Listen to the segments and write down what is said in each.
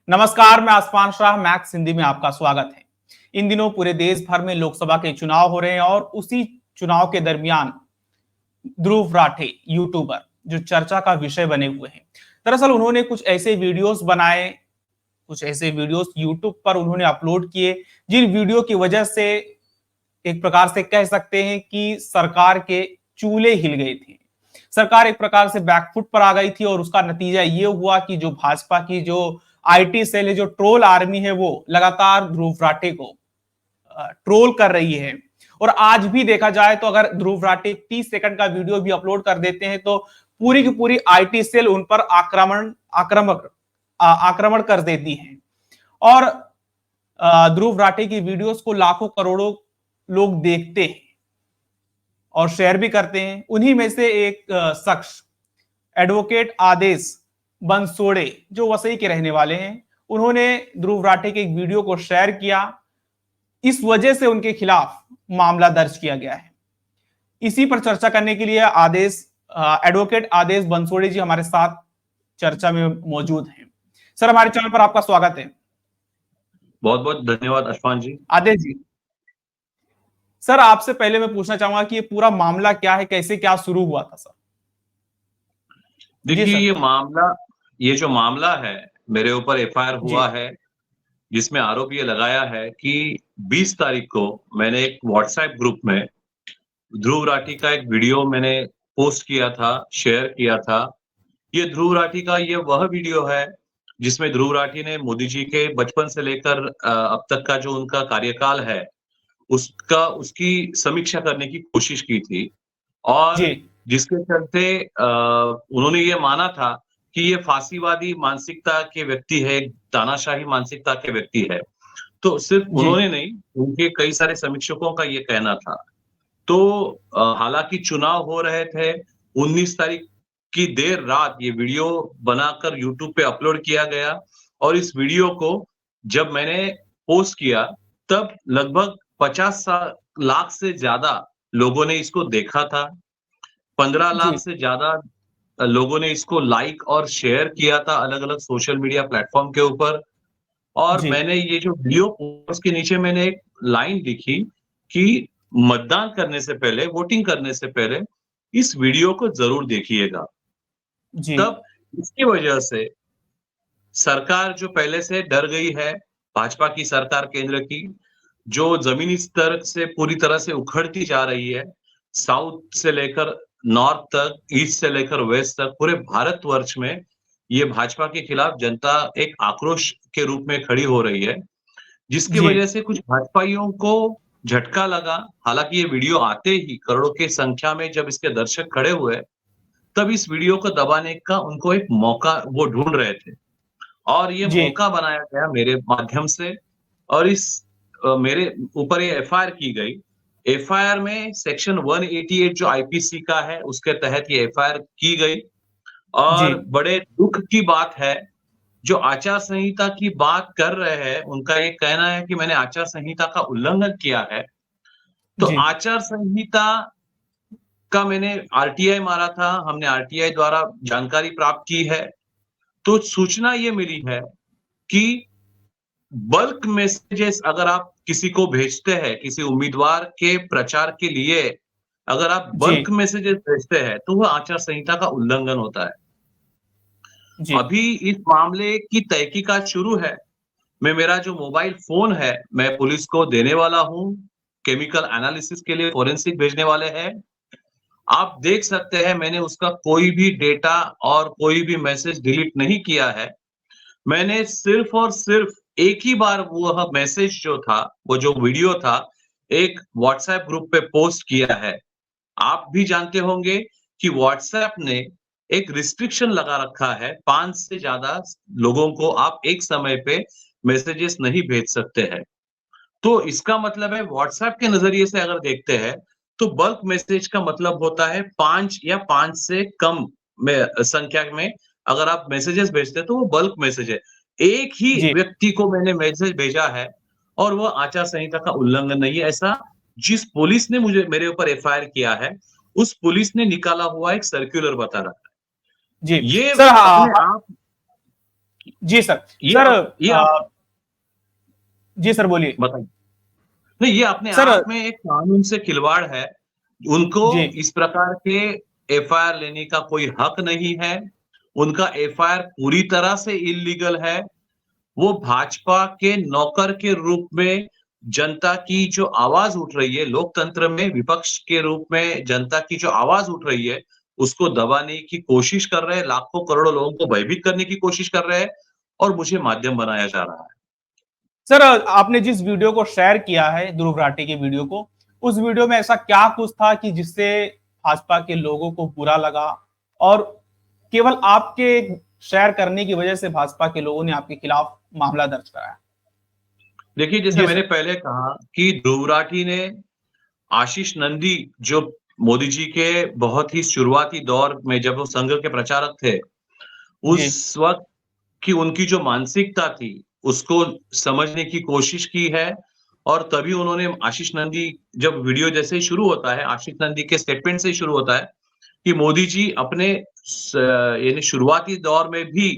नमस्कार, मैं आसमान शाह मैक्स हिंदी में आपका स्वागत है। इन दिनों पूरे देश भर में लोकसभा के चुनाव हो रहे हैं और उसी चुनाव के दरमियान ध्रुव राठे यूट्यूबर जो चर्चा का विषय बने हुए हैं। दरअसल उन्होंने कुछ ऐसे वीडियोस बनाए, कुछ ऐसे वीडियोस यूट्यूब पर उन्होंने अपलोड किए जिन वीडियो की वजह से एक प्रकार से कह सकते हैं कि सरकार के चूल्हे हिल गए थे। सरकार एक प्रकार से बैकफुट पर आ गई थी और उसका नतीजा ये हुआ कि जो भाजपा की जो आईटी सेल है, जो ट्रोल आर्मी है, वो लगातार ध्रुव राठे को ट्रोल कर रही है। और आज भी देखा जाए तो अगर ध्रुव राठे 30 सेकंड का वीडियो भी अपलोड कर देते हैं तो पूरी की पूरी आईटी सेल उन पर आक्रमण कर देती है। और ध्रुव राठे की वीडियोस को लाखों करोड़ों लोग देखते हैं और शेयर भी करते हैं। उन्हीं में से एक शख्स एडवोकेट आदेश बंसोड़े जो वसई के रहने वाले हैं, उन्होंने ध्रुव राठे के एक वीडियो को शेयर किया। इस वजह से उनके खिलाफ मामला दर्ज किया गया है। इसी पर चर्चा करने के लिए एडवोकेट आदेश बंसोड़े जी हमारे साथ चर्चा में मौजूद हैं। सर, हमारे चैनल पर आपका स्वागत है। बहुत बहुत धन्यवाद अशफान जी। आदेश जी, सर आपसे पहले मैं पूछना चाहूंगा कि ये पूरा मामला क्या है, कैसे क्या शुरू हुआ था सर? देखिए, ये जो मामला है, मेरे ऊपर एफआईआर हुआ है, जिसमें आरोप ये लगाया है कि 20 तारीख को मैंने एक व्हाट्सएप ग्रुप में ध्रुव राठी का एक वीडियो मैंने पोस्ट किया था, शेयर किया था। ये ध्रुव राठी का ये वह वीडियो है जिसमें ध्रुव राठी ने मोदी जी के बचपन से लेकर अब तक का जो उनका कार्यकाल है, उसकी समीक्षा करने की कोशिश की थी और जिसके चलते उन्होंने ये माना था कि ये फांसीवादी मानसिकता के व्यक्ति है, तानाशाही मानसिकता के व्यक्ति है। तो सिर्फ उन्होंने नहीं, उनके कई सारे समीक्षकों का ये कहना था। तो हालांकि चुनाव हो रहे थे, 19 तारीख की देर रात ये वीडियो बनाकर यूट्यूब पे अपलोड किया गया और इस वीडियो को जब मैंने पोस्ट किया तब लगभग 50 लाख से ज्यादा लोगों ने इसको देखा था। 15 लाख से ज्यादा लोगों ने इसको लाइक और शेयर किया था अलग-अलग सोशल मीडिया प्लेटफॉर्म के ऊपर। और मैंने ये जो वीडियो पोस्ट के नीचे मैंने एक लाइन लिखी कि मतदान करने से पहले, वोटिंग करने से पहले इस वीडियो को जरूर देखिएगा। तब इसकी वजह से सरकार जो पहले से डर गई है, भाजपा की सरकार केंद्र की, जो जमीनी स्तर से पूरी तरह से उखड़ती जा रही है, साउथ से लेकर नॉर्थ तक, ईस्ट से लेकर वेस्ट तक, पूरे भारतवर्ष में ये भाजपा के खिलाफ जनता एक आक्रोश के रूप में खड़ी हो रही है, जिसकी वजह से कुछ भाजपाइयों को झटका लगा। हालांकि ये वीडियो आते ही करोड़ों की संख्या में जब इसके दर्शक खड़े हुए, तब इस वीडियो को दबाने का उनको एक मौका वो ढूंढ रहे थे और ये मौका बनाया गया मेरे माध्यम से और मेरे ऊपर ये एफआईआर की गई। एफआईआर में सेक्शन 188 जो आईपीसी का है, उसके तहत ये एफआईआर की गई और बड़े दुख की बात है, जो आचार संहिता की बात कर रहे हैं, उनका ये कहना है कि मैंने आचार संहिता का उल्लंघन किया है। तो आचार संहिता का मैंने आरटीआई मारा था, हमने आरटीआई द्वारा जानकारी प्राप्त की है। तो सूचना ये मिली है कि बल्क मैसेजेस अगर आप किसी को भेजते हैं, किसी उम्मीदवार के प्रचार के लिए अगर आप बल्क मैसेजेस भेजते हैं, तो वह आचार संहिता का उल्लंघन होता है। अभी इस मामले की तहकीकात शुरू है। मेरा जो मोबाइल फोन है, मैं पुलिस को देने वाला हूं, केमिकल एनालिसिस के लिए फोरेंसिक भेजने वाले हैं। आप देख सकते हैं मैंने उसका कोई भी डेटा और कोई भी मैसेज डिलीट नहीं किया है। मैंने सिर्फ और सिर्फ एक ही बार वह मैसेज जो था, वो जो वीडियो था, एक व्हाट्सएप ग्रुप पे पोस्ट किया है। आप भी जानते होंगे कि व्हाट्सएप ने एक रिस्ट्रिक्शन लगा रखा है, 5 से ज्यादा लोगों को आप एक समय पे मैसेजेस नहीं भेज सकते हैं। तो इसका मतलब है व्हाट्सएप के नजरिए से अगर देखते हैं तो बल्क मैसेज का मतलब होता है 5 या 5 से कम में संख्या में अगर आप मैसेजेस भेजते हैं तो वो बल्क मैसेज है। एक ही व्यक्ति को मैंने मैसेज भेजा है और वो आचार संहिता का उल्लंघन नहीं है, ऐसा जिस पुलिस ने मेरे ऊपर एफआईआर किया है, उस पुलिस ने निकाला हुआ एक सर्कुलर बता रहा है। जी सर। ये सर ये आप जी सर बोलिए। बताइए। नहीं, ये अपने सर आप में एक कानून से खिलवाड़ है। उनको जी इस प्रकार के एफआईआर लेने का कोई हक नहीं है। उनका एफआईआर पूरी तरह से इल्लीगल है। वो भाजपा के नौकर के रूप में जनता की जो आवाज उठ रही है, लोकतंत्र में विपक्ष के रूप में जनता की जो आवाज उठ रही है, उसको दबाने की कोशिश कर रहे हैं, लाखों करोड़ों लोगों को भयभीत करने की कोशिश कर रहे हैं और मुझे माध्यम बनाया जा रहा है। सर, आपने जिस वीडियो को शेयर किया है, ध्रुव राठी के वीडियो को, उस वीडियो में ऐसा क्या कुछ था कि जिससे भाजपा के लोगों को बुरा लगा और केवल आपके शेयर करने की वजह से भाजपा के लोगों ने आपके खिलाफ मामला दर्ज कराया? देखिए, जैसे जी मैंने सर। पहले कहा कि ध्रुव राठी ने आशीष नंदी जो मोदी जी के बहुत ही शुरुआती दौर में जब वो संघ के प्रचारक थे, जी उस वक़्त की उनकी जो मानसिकता थी, उसको समझने की कोशिश की है और तभी उन्होंने आशीष नंदी जब वीडियो जैसे ही शुरू होता है, आशीष नंदी के स्टेटमेंट से ही शुरू होता है कि मोदी जी अपने यानी शुरुआती दौर में भी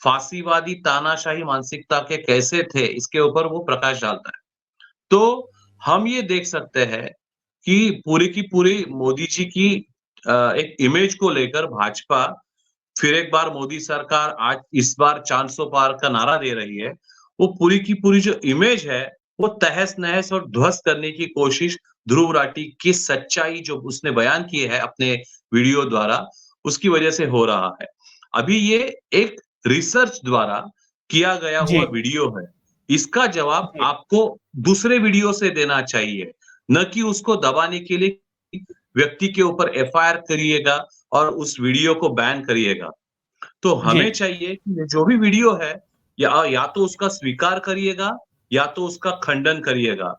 फासीवादी तानाशाही मानसिकता के कैसे थे, इसके ऊपर वो प्रकाश डालता है। तो हम ये देख सकते हैं कि पूरी की पूरी मोदी जी की एक इमेज को लेकर भाजपा फिर एक बार मोदी सरकार आज इस बार 400 पार का नारा दे रही है। वो पूरी की पूरी जो इमेज है, वो तहस-नहस और ध्वस्त करने की कोशिश ध्रुव राठी की सच्चाई जो उसने बयान की है अपने वीडियो द्वारा, उसकी वजह से हो रहा है। अभी ये एक रिसर्च द्वारा किया गया जी हुआ वीडियो है। इसका जवाब जी आपको दूसरे वीडियो से देना चाहिए, न कि उसको दबाने के लिए व्यक्ति के ऊपर एफआईआर करिएगा और उस वीडियो को बैन करिएगा। तो जी हमें चाहिए कि ये जो भी वीडियो है या तो उसका स्वीकार करिएगा या तो उसका खंडन करिएगा।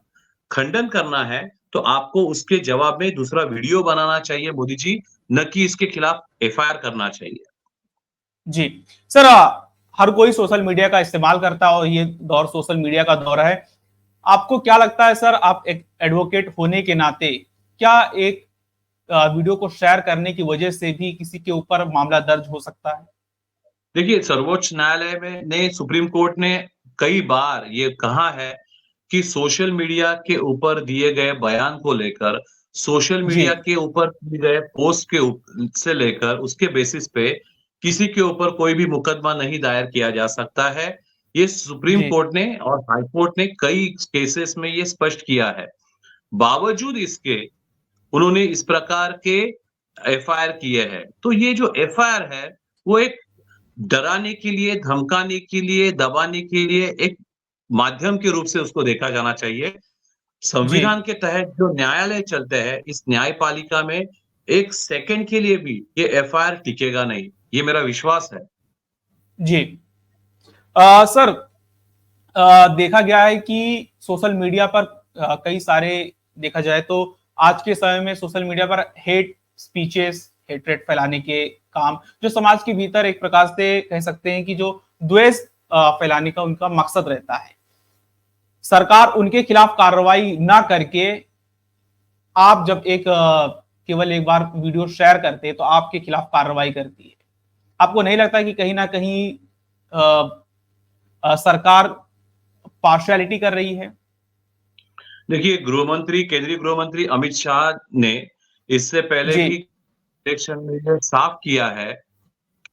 खंडन करना है तो आपको उसके जवाब में दूसरा वीडियो बनाना चाहिए मोदी जी, न कि इसके खिलाफ एफआईआर करना चाहिए। जी। सर, हर कोई सोशल मीडिया का इस्तेमाल करता है और ये दौर सोशल मीडिया का दौर है। आपको क्या लगता है सर, आप एक एडवोकेट होने के नाते क्या एक वीडियो को शेयर करने की वजह से भी किसी के ऊपर मामला दर्ज हो सकता है? देखिए, सर्वोच्च न्यायालय में ने सुप्रीम कोर्ट ने कई बार ये कहा है कि सोशल मीडिया के ऊपर दिए गए बयान को लेकर, सोशल जी मीडिया के ऊपर किए गए पोस्ट के से लेकर उसके बेसिस पे किसी के ऊपर कोई भी मुकदमा नहीं दायर किया जा सकता है। ये सुप्रीम जी कोर्ट ने और हाई कोर्ट ने कई केसेस में ये स्पष्ट किया है। बावजूद इसके उन्होंने इस प्रकार के एफआईआर किए हैं। तो ये जो एफआईआर है, वो एक डराने के लिए, धमकाने के लिए, दबाने के लिए एक माध्यम के रूप से उसको देखा जाना चाहिए। जी संविधान के तहत जो न्यायालय चलते हैं, इस न्यायपालिका में 1 सेकंड के लिए भी ये एफआईआर टिकेगा नहीं, ये मेरा विश्वास है। जी। सर, देखा गया है कि सोशल मीडिया पर कई सारे, देखा जाए तो आज के समय में सोशल मीडिया पर हेट स्पीचेस, हेट्रेट फैलाने के काम, जो समाज के भीतर एक प्रकार से कह सकते हैं कि जो द्वेष फैलाने का उनका मकसद रहता है। सरकार उनके खिलाफ कार्रवाई ना करके आप जब एक केवल एक बार वीडियो शेयर करते हैं तो आपके खिलाफ कार्रवाई करती है। आपको नहीं लगता कि कहीं ना कहीं सरकार पार्शियलिटी कर रही है? देखिए, केंद्रीय गृह मंत्री अमित शाह ने इससे पहले जी भी इलेक्शन में ये साफ किया है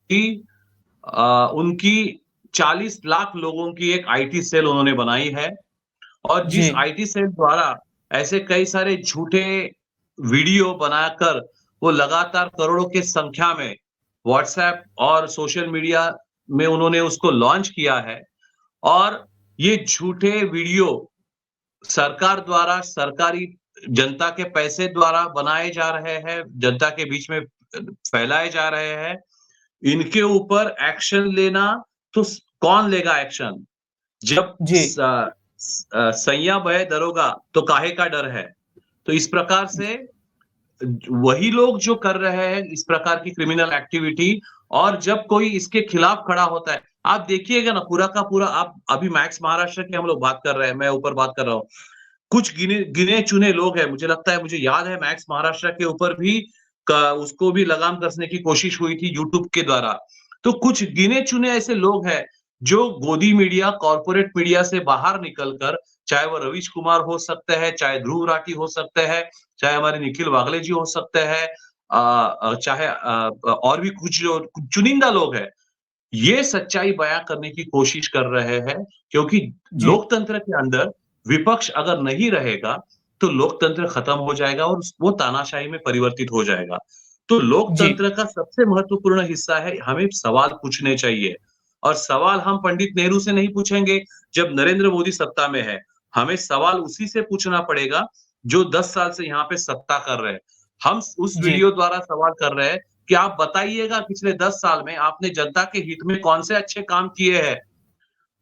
कि उनकी 40 लाख लोगों की एक आईटी सेल उन्होंने बनाई है और जी जिस आईटी सेल द्वारा ऐसे कई सारे झूठे वीडियो बनाकर वो लगातार करोड़ों की संख्या में व्हाट्सएप और सोशल मीडिया में उन्होंने उसको लॉन्च किया है और ये झूठे वीडियो सरकार द्वारा सरकारी जनता के पैसे द्वारा बनाए जा रहे हैं, जनता के बीच में फैलाए जा रहे हैं। इनके ऊपर एक्शन लेना तो कौन लेगा एक्शन? जब जी सैया बहे दरोगा तो काहे का डर है। तो इस प्रकार से वही लोग जो कर रहे हैं इस प्रकार की क्रिमिनल एक्टिविटी और जब कोई इसके खिलाफ खड़ा होता है, आप देखिएगा ना पूरा का पूरा आप अभी मैक्स महाराष्ट्र की हम लोग बात कर रहे हैं, मैं ऊपर बात कर रहा हूँ। कुछ गिने-चुने लोग हैं, मुझे लगता है मुझे याद है मैक्स महाराष्ट्र के ऊपर भी क उसको भी लगाम कसने की कोशिश हुई थी यूट्यूब के द्वारा। तो कुछ गिने-चुने ऐसे लोग हैं जो गोदी मीडिया, कॉर्पोरेट मीडिया से बाहर निकलकर, चाहे वो रवीश कुमार हो सकते हैं, चाहे ध्रुव राठी हो सकते हैं, चाहे हमारे निखिल वागले जी हो सकते हैं, चाहे और भी कुछ जो चुनिंदा लोग हैं, ये सच्चाई बयां करने की कोशिश कर रहे हैं, क्योंकि जी, लोकतंत्र के अंदर विपक्ष अगर नहीं रहेगा, तो लोकतंत्र खत्म हो जाएगा और वो तानाशाही में परिवर्तित हो जाएगा। तो जी, लोकतंत्र का सबसे महत्वपूर्ण हिस्सा है, हमें सवाल पूछने चाहिए और सवाल हम पंडित नेहरू से नहीं पूछेंगे, जब नरेंद्र मोदी सत्ता में है। हमें सवाल उसी से पूछना पड़ेगा, जो 10 साल से यहाँ पे सत्ता कर रहे हैं। हम उस जी, वीडियो द्वारा सवाल कर रहे हैं कि आप बताइएगा पिछले 10 साल में आपने जनता के हित में कौन से अच्छे काम किए हैं?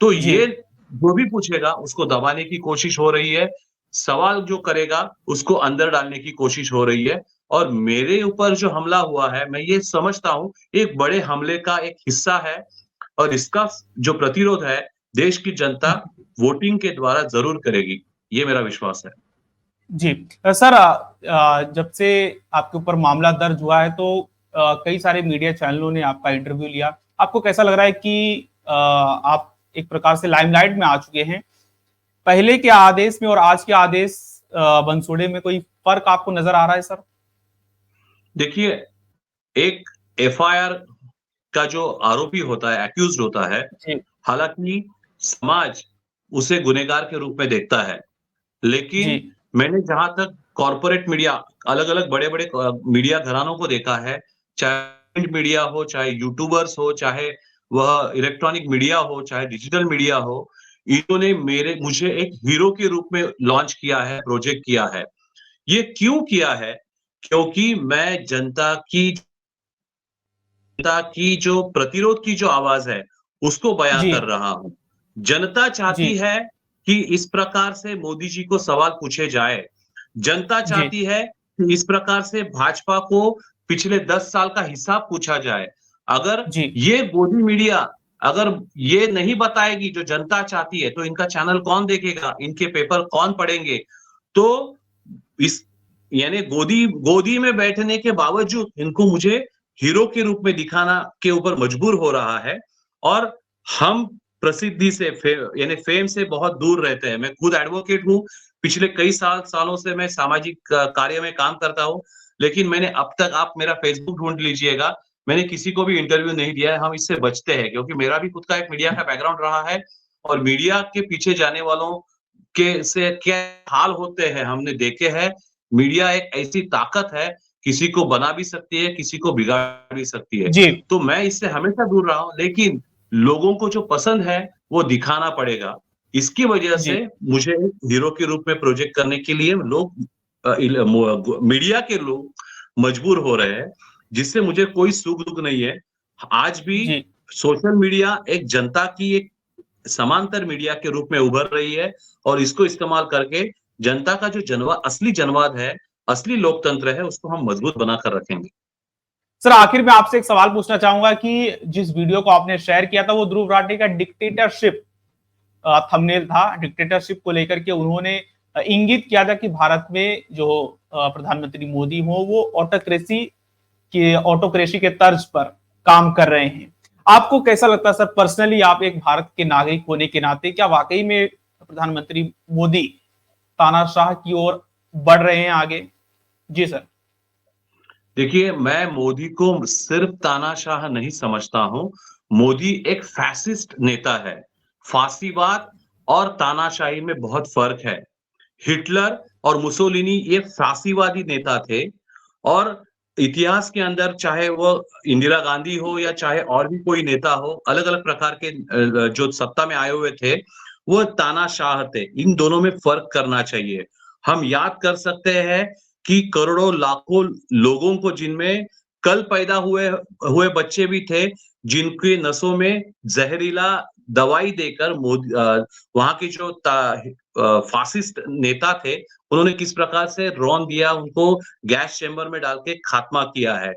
तो जी, ये जो भी पूछेगा उसको दबाने की कोशिश हो रही है। सवाल जो करेगा उसको अंदर डालने की कोशिश हो रही है और मेरे ऊपर जो हमला हुआ है, मैं ये समझता हूँ एक बड़े हमले का एक हिस्सा है और इसका जो प्रतिरोध है, देश की जनता वोटिंग के द्वारा ज़रूर करेगी। ये मेरा विश्वास है। जी। सर, जब से आपके ऊपर मामला दर्ज हुआ है तो कई सारे मीडिया चैनलों ने आपका इंटरव्यू लिया। आपको कैसा लग रहा है कि आप एक प्रकार से लाइमलाइट में आ चुके हैं? पहले के आदेश में और आज के आदेश बंसोड़े में कोई फर्क आपको नजर आ रहा है सर? देखिए, एक एफआईआर का जो आरोपी होता है, एक्यूज़्ड होता है, जी, हालाँकि समाज उसे गुनहगार के रूप में देखता है। जी, लेकिन मैंने जहाँ तक कॉर्पोरेट मीडिया, अलग-अलग बड़े-बड़े मीडिया घरानों को देखा है, चाहे प्रिंट मीडिया हो, चाहे यूट्यूबर्स हो, चाहे वह इलेक्ट्रॉनिक मीडिया हो, चाहे डिजिटल मीडिया हो, इन्होंने मुझे एक हीरो के रूप में लॉन्च किया है, प्रोजेक्ट किया है। ये क्यों किया है? क्योंकि मैं जनता की जो प्रतिरोध की जो आवाज़ है, उसको बयाँ जी, कर रहा हूँ। जनता जी, चाहती है कि इस प्रकार से मोदी जी को सवाल पूछे जाए। जनता जी, चाहती है कि इस प्रकार से भाजपा को पिछले 10 साल का हिसाब पूछा जाए। अगर जी, ये गोदी मीडिया अगर ये नहीं बताएगी जो जनता चाहती है, तो इनका चैनल कौन देखेगा? इनके पेपर कौन पढ़ेंगे? तो इस यानी गोदी गोदी में बैठने के बावजूद इनको मुझे हीरो के रूप में दिखाना के ऊपर मजबूर हो रहा है और हम प्रसिद्धि से यानी फेम से बहुत दूर रहते हैं। मैं खुद एडवोकेट हूँ, पिछले कई सालों से मैं सामाजिक कार्य में काम करता हूँ, लेकिन मैंने अब तक आप मेरा फ़ेसबुक ढूँढ लीजिएगा, मैंने किसी को भी इंटरव्यू नहीं दिया है, हम इससे बचते हैं क्योंकि मेरा भी खुद का एक मीडिया का बैकग्राउंड रहा है और मीडिया के पीछे जाने वालों के से क्या हाल होते हैं हमने देखे हैं। मीडिया एक ऐसी ताकत है, किसी को बना भी सकती है, किसी को बिगाड़ भी सकती है। जी, तो मैं इससे हमेशा दूर रहा हूँ, लेकिन लोगों को जो पसंद है, वो दिखाना पड़ेगा। इसकी वजह जी, से मुझे हीरो के रूप में प्रोजेक्ट करने के लिए लोग अ, इल मो ग मीडिया के लोग मजबूर हो रहे हैं, जिससे मुझे कोई सुख-दुःख नहीं है। आज भी जी। सोशल मीडिया एक जनता की एक समांतर मीडिया के रूप में उभर रही है और इसको इस्तेमाल करके जनता का जो असली जनवाद है, असली लोकतंत्र है, उसको हम मजबूत बनाकर रखेंगे। सर, आखिर में आपसे एक सवाल पूछना चाहूंगा कि जिस वीडियो को आपने शेयर किया था वो ध्रुव राठी का डिक्टेटरशिप थंबनेल था। डिक्टेटरशिप को लेकर के उन्होंने इंगित किया था कि भारत में जो प्रधानमंत्री मोदी हो वो ऑटोक्रेसी के तर्ज पर काम कर रहे हैं। आपको कैसा लगता है सर, पर्सनली आप एक भारत के नागरिक होने के नाते, क्या वाकई में प्रधानमंत्री मोदी तानाशाह की ओर बढ़ रहे हैं आगे? जी सर। देखिए, मैं मोदी को सिर्फ तानाशाह नहीं समझता हूँ, मोदी एक फ़ैसिस्ट नेता है। फ़ासीवाद और तानाशाही में बहुत फ़र्क है। हिटलर और मुसोलिनी ये फ़ासीवादी नेता थे और इतिहास के अंदर चाहे वो इंदिरा गांधी हो या चाहे और भी कोई नेता हो, अलग-अलग प्रकार के जो सत्ता में आए हुए थे, वो तानाशाह थे। इन दोनों में फ़र्क करना चाहिए। हम याद कर सकते हैं कि करोड़ों लाखों लोगों को जिनमें कल पैदा हुए हुए बच्चे भी थे, जिनके नसों में ज़हरीला दवाई देकर वहाँ के जो फासिस्ट नेता थे, उन्होंने किस प्रकार से रौंद दिया, उनको गैस चेंबर में डाल के खात्मा किया है।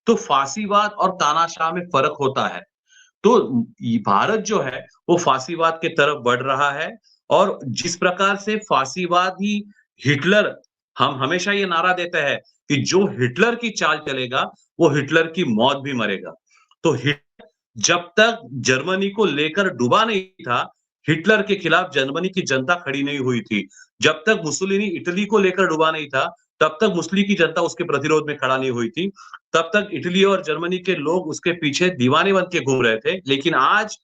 तो फासीवाद और तानाशाह में फ़र्क होता है। तो भारत जो है, वो फासीवाद की तरफ बढ़ रहा है और जिस प्रकार से फासीवादी हिटलर हम हमेशा ये नारा देते हैं कि जो हिटलर की चाल चलेगा, वो हिटलर की मौत भी मरेगा। तो जब तक जर्मनी को लेकर डूबा नहीं था, हिटलर के खिलाफ जर्मनी की जनता खड़ी नहीं हुई थी। जब तक मुसोलिनी इटली को लेकर डूबा नहीं था, तब तक मुस्लिम की जनता उसके प्रतिरोध में खड़ा नहीं हुई थी। तब तक इटली और जर्मनी के लोग उसके पीछे दीवाने बन के घूम रहे थे। लेकिन आज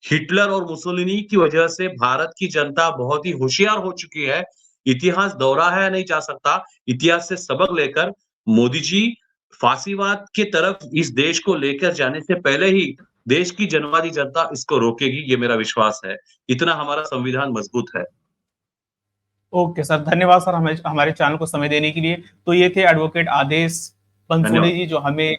हिटलर और मुसोलिनी की वजह से भारत की जनता बहुत ही होशियार हो चुकी है। इतिहास दोहराया नहीं जा सकता। इतिहास से सबक लेकर मोदी जी फासीवाद की तरफ इस देश को लेकर जाने से पहले ही देश की जनवादी जनता इसको रोकेगी, ये मेरा विश्वास है। इतना हमारा संविधान मजबूत है। ओके सर, धन्यवाद सर हमें हमारे चैनल को समय देने के लिए। तो ये थे एडवोकेट आदेश बंसोड़े धन्यवाद। जी, जो हमें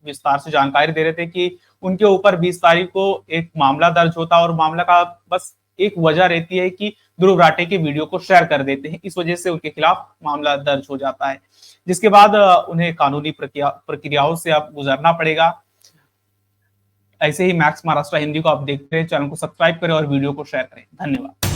विस्तार से जानकारी दे रहे थे कि उनके ऊपर 20 तारीख को एक मामला दर्ज होता है और मामला का बस एक वजह रहती है कि ध्रुव राठे के वीडियो को शेयर कर देते हैं, इस वजह से उनके खिलाफ मामला दर्ज हो जाता है, जिसके बाद उन्हें कानूनी प्रक्रियाओं से अब गुजरना पड़ेगा। ऐसे ही मैक्स महाराष्ट्र हिंदी को आप देखते रहे, चैनल को सब्सक्राइब करें और वीडियो को शेयर करें। धन्यवाद।